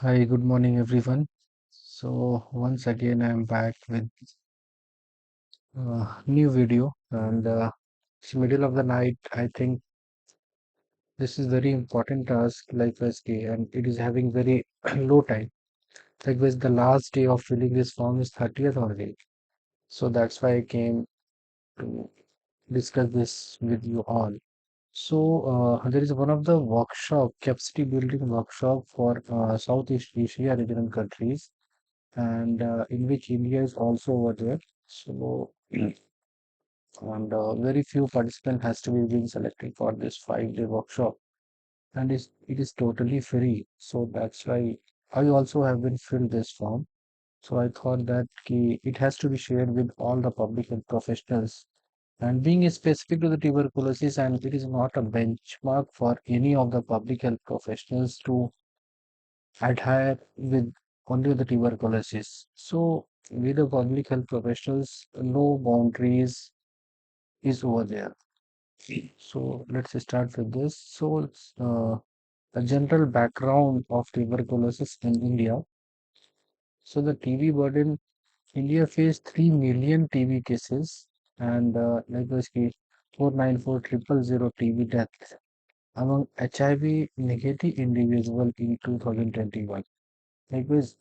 Hi, good morning, everyone. So once again, I'm back with new video, and it's middle of the night. I think this is very important task, like SK, and it is having very low time. Likewise, the last day of filling this form is 30th only. So that's why I came to discuss this with you all. So there is one of the workshop, capacity building workshop for Southeast Asia regional countries and in which India is also over there. So, and very few participant has to be being selected for this 5 day workshop, and it is totally free. So that's why I also have been filled this form. So I thought that it has to be shared with all the public health professionals. And being specific to the tuberculosis, and it is not a benchmark for any of the public health professionals to adhere with only the tuberculosis. So with the public health professionals, no boundaries is over there. So let's start with this. So it's a general background of tuberculosis in India. So the TB burden, India faced 3 million TB cases and like this 494,000 TB deaths among HIV negative individual in 2021. Likewise,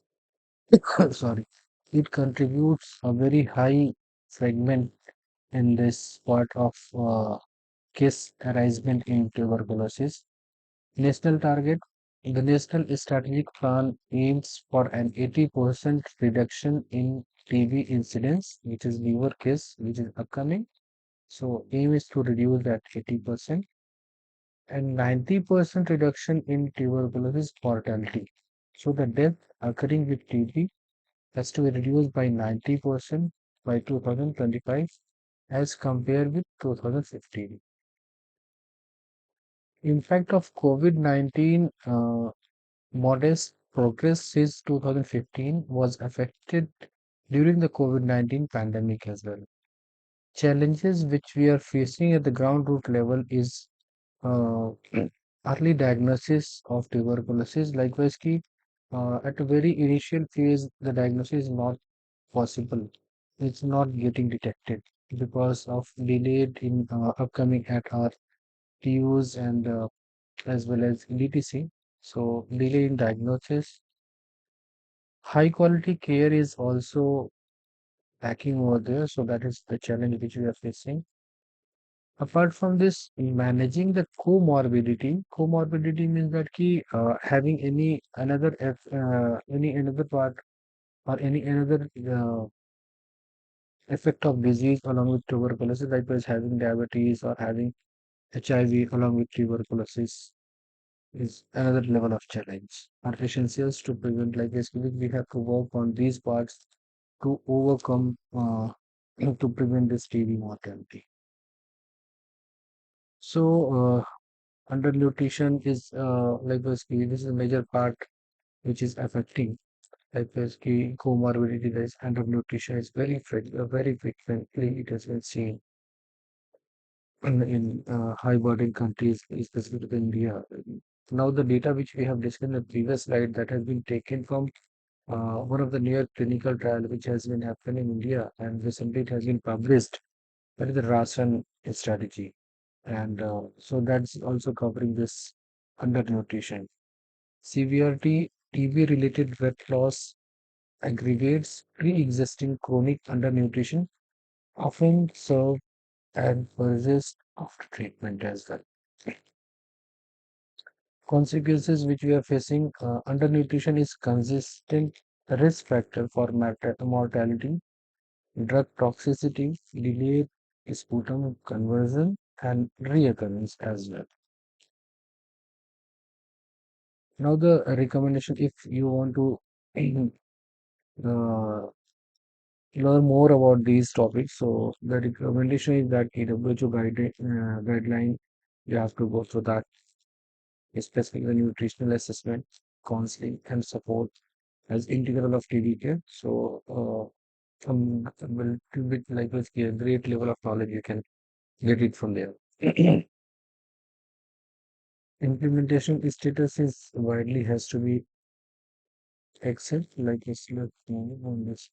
sorry, it contributes a very high segment in this part of case arisement in tuberculosis. National target. The National Strategic Plan aims for an 80% reduction in TB incidence, which is newer case, which is upcoming. So aim is to reduce that 80% and 90% reduction in tuberculosis mortality. So the death occurring with TB has to be reduced by 90% by 2025 as compared with 2015. Impact of COVID-19 modest progress since 2015 was affected during the COVID-19 pandemic as well. Challenges which we are facing at the ground root level is uh, early diagnosis of tuberculosis. Likewise, at a very initial phase, the diagnosis is not possible. It's not getting detected because of delayed in upcoming at our TUs and as well as DTC. So delay in diagnosis. High quality care is also lacking over there. So that is the challenge which we are facing. Apart from this, managing the comorbidity means that having any another part or any another effect of disease along with tuberculosis, like as having diabetes or having HIV along with tuberculosis is another level of challenge. Are essentials to prevent, like basically we have to work on these parts to overcome to prevent this TB mortality. So undernutrition is like basically this is a major part which is affecting like basically comorbidity. That is undernutrition is very frequently it has been seen in high burden countries, specifically India. Now the data which we have discussed in the previous slide that has been taken from one of the near clinical trial which has been happening in India and recently it has been published. That is the ration strategy, and so that's also covering this undernutrition. Severity TB related weight loss aggravates pre-existing chronic undernutrition, often serve and persist after treatment as well. Consequences which we are facing, undernutrition is consistent risk factor for mortality, drug toxicity, delayed sputum conversion, and reoccurrence as well. Now, the recommendation if you want to uh, learn more about these topics, so the recommendation is that WHO guideline, you have to go through that, especially the nutritional assessment, counseling, and support as integral of TB care. So, a little bit like a great level of knowledge you can get it from there. Implementation status is widely has to be Accept like this. Let's move on this.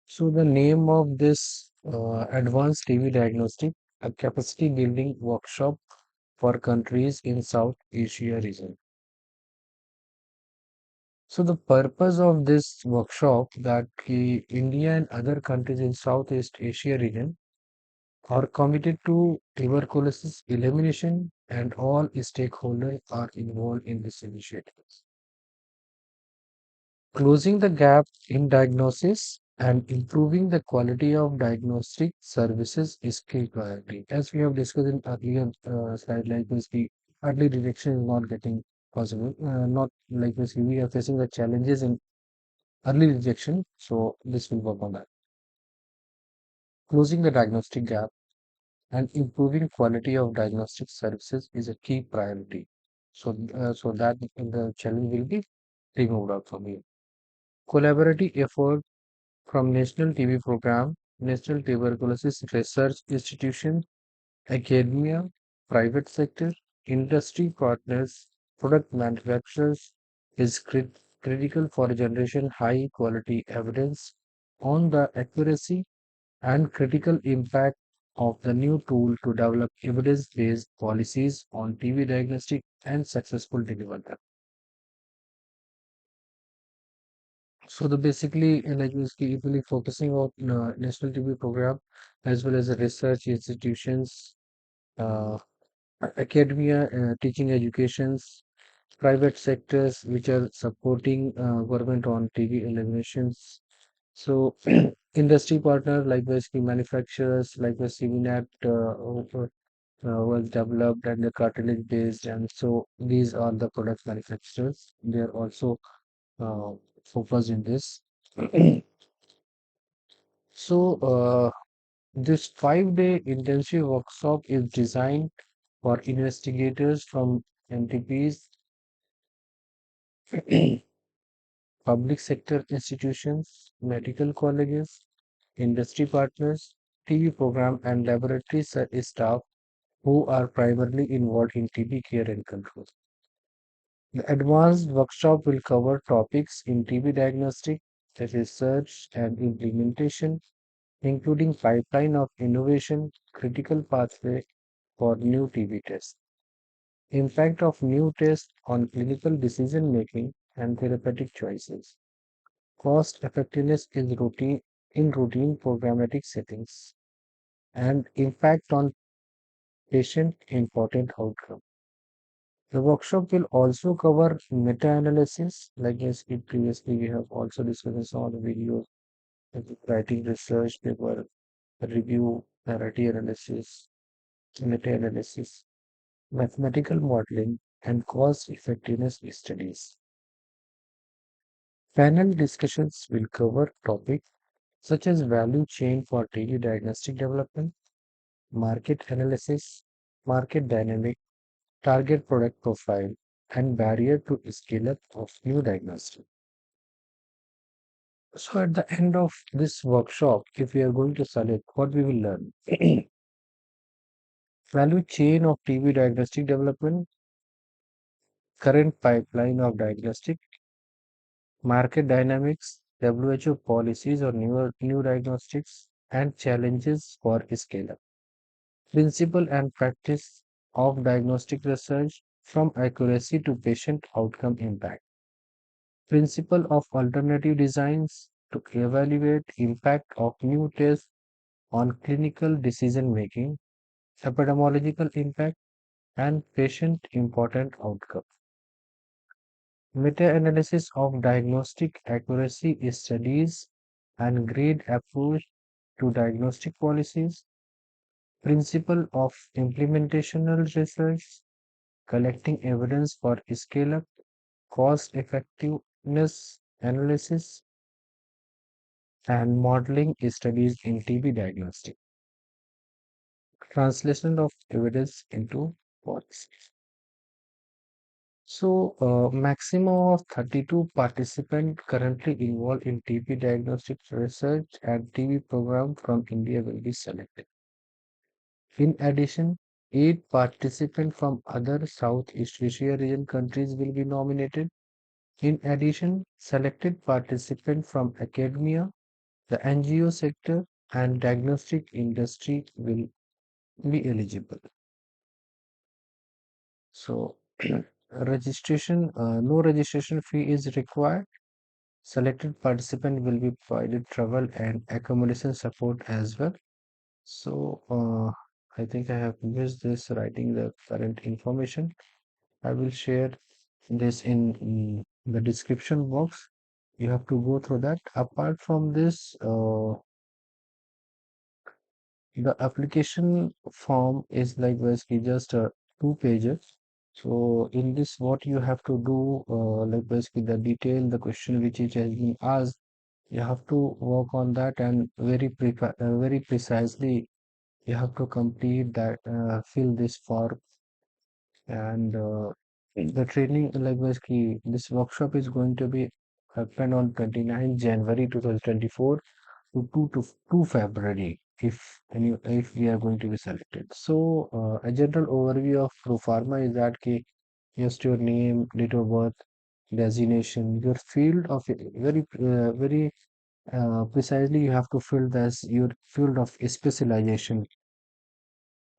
So the name of this advanced TB diagnostic, a capacity building workshop for countries in South Asia region. So the purpose of this workshop that India and other countries in Southeast Asia region are committed to tuberculosis elimination and all stakeholders are involved in this initiative. Closing the gap in diagnosis and improving the quality of diagnostic services is key priority. As we have discussed in earlier slide, like this, the early detection is not getting possible. Not like this, we are facing the challenges in early detection. So this will work on that. Closing the diagnostic gap and improving quality of diagnostic services is a key priority. So that the challenge will be removed out from here. Collaborative effort from National TB Program, National Tuberculosis Research Institution, academia, private sector, industry partners, product manufacturers is critical for generation high quality evidence on the accuracy and critical impact of the new tool to develop evidence-based policies on TB diagnostic and successful delivery. So the basically like is equally focusing on national TB program as well as the research institutions, uh, academia, teaching educations, private sectors which are supporting government on TB eliminations. So industry partner like basically manufacturers like the CVNAT was developed and the cartilage based, and so these are the product manufacturers. They are also uh, focused in this. So, this 5 day intensive workshop is designed for investigators from MTPs, public sector institutions, medical colleges, industry partners, TB program, and laboratory staff who are primarily involved in TB care and control. The advanced workshop will cover topics in TB diagnostic, the research and implementation, including pipeline of innovation, critical pathway for new TB tests, impact of new tests on clinical decision making and therapeutic choices, cost effectiveness in routine programmatic settings, and impact on patient important outcome. The workshop will also cover meta-analysis, like as previously we have also discussed in some of the videos, like writing research paper, review, narrative analysis, meta-analysis, mathematical modeling, and cost effectiveness studies. Panel discussions will cover topics such as value chain for daily diagnostic development, market analysis, market dynamic, target product profile, and barrier to scale up of new diagnostic. So at the end of this workshop, if we are going to select what we will learn, value chain of TB diagnostic development, current pipeline of diagnostic, market dynamics, WHO policies on new diagnostics, and challenges for scale up. Principle and practice of diagnostic research from accuracy to patient outcome impact. Principle of alternative designs to evaluate impact of new tests on clinical decision making, epidemiological impact, and patient important outcome. Meta-analysis of diagnostic accuracy studies and grade approach to diagnostic policies, principle of implementational research, collecting evidence for scale-up, cost effectiveness analysis, and modeling studies in TB diagnostic, translation of evidence into policy. So, maximum of 32 participants currently involved in TB diagnostic research and TB program from India will be selected. In addition, 8 participants from other Southeast Asia region countries will be nominated. In addition, selected participants from academia, the NGO sector, and diagnostic industry will be eligible. So, no registration fee is required. Selected participant will be provided travel and accommodation support as well. So, I think I have missed this writing the current information. I will share this in the description box. You have to go through that. Apart from this, the application form is like basically just 2 pages. So in this, what you have to do, like basically the detail, the question which it has been asked, you have to work on that and very precisely you have to complete that, fill this form and the training like basically this workshop is going to be happen on 29 January 2024 to 2 February if we are going to be selected. So a general overview of Profarma is that just your name, date of birth, designation, your field of very precisely you have to fill this your field of specialization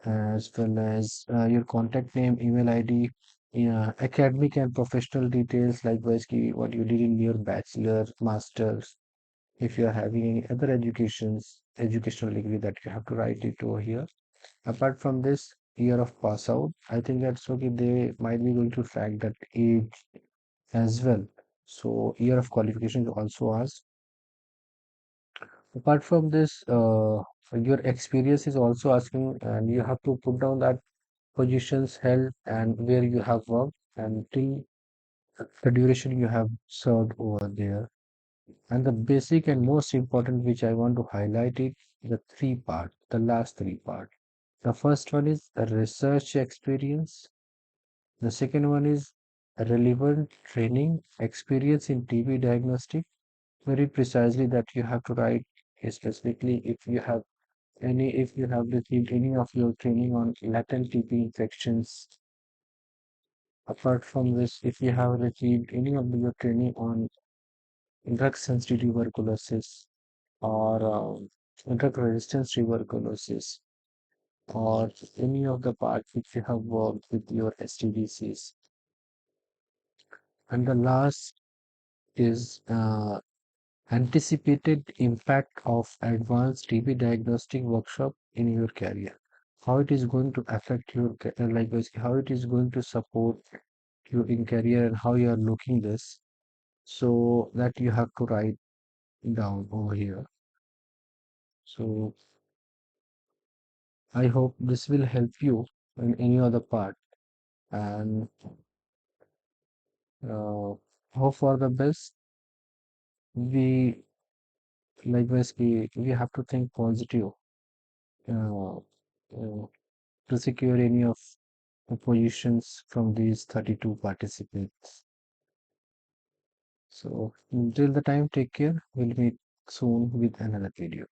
as well as your contact name, email ID, yeah, academic and professional details like basically what you did in your bachelor, master's, if you are having any other educational degree that you have to write it over here. Apart from this, year of pass out, I think that's okay. They might be going to track that age as well. So year of qualification is also asked. Apart from this, your experience is also asking, and you have to put down that positions held and where you have worked and till the duration you have served over there. And the basic and most important which I want to highlight it, the the last three part. The first one is a research experience. The second one is a relevant training experience in TB diagnostic. Very precisely that you have to write specifically if you have received any of your training on latent TB infections. Apart from this, if you have received any of your training on drug-sensitive tuberculosis or drug-resistant tuberculosis or any of the parts which you have worked with your STDCs. And the last is anticipated impact of advanced TB diagnostic workshop in your career. How it is going to affect like basically how it is going to support you in career and how you are looking this. So that you have to write down over here. So I hope this will help you in any other part and hope for the best. We like basically we have to think positive uh, to secure any of the positions from these 32 participants. So until the time, take care. We'll meet soon with another video.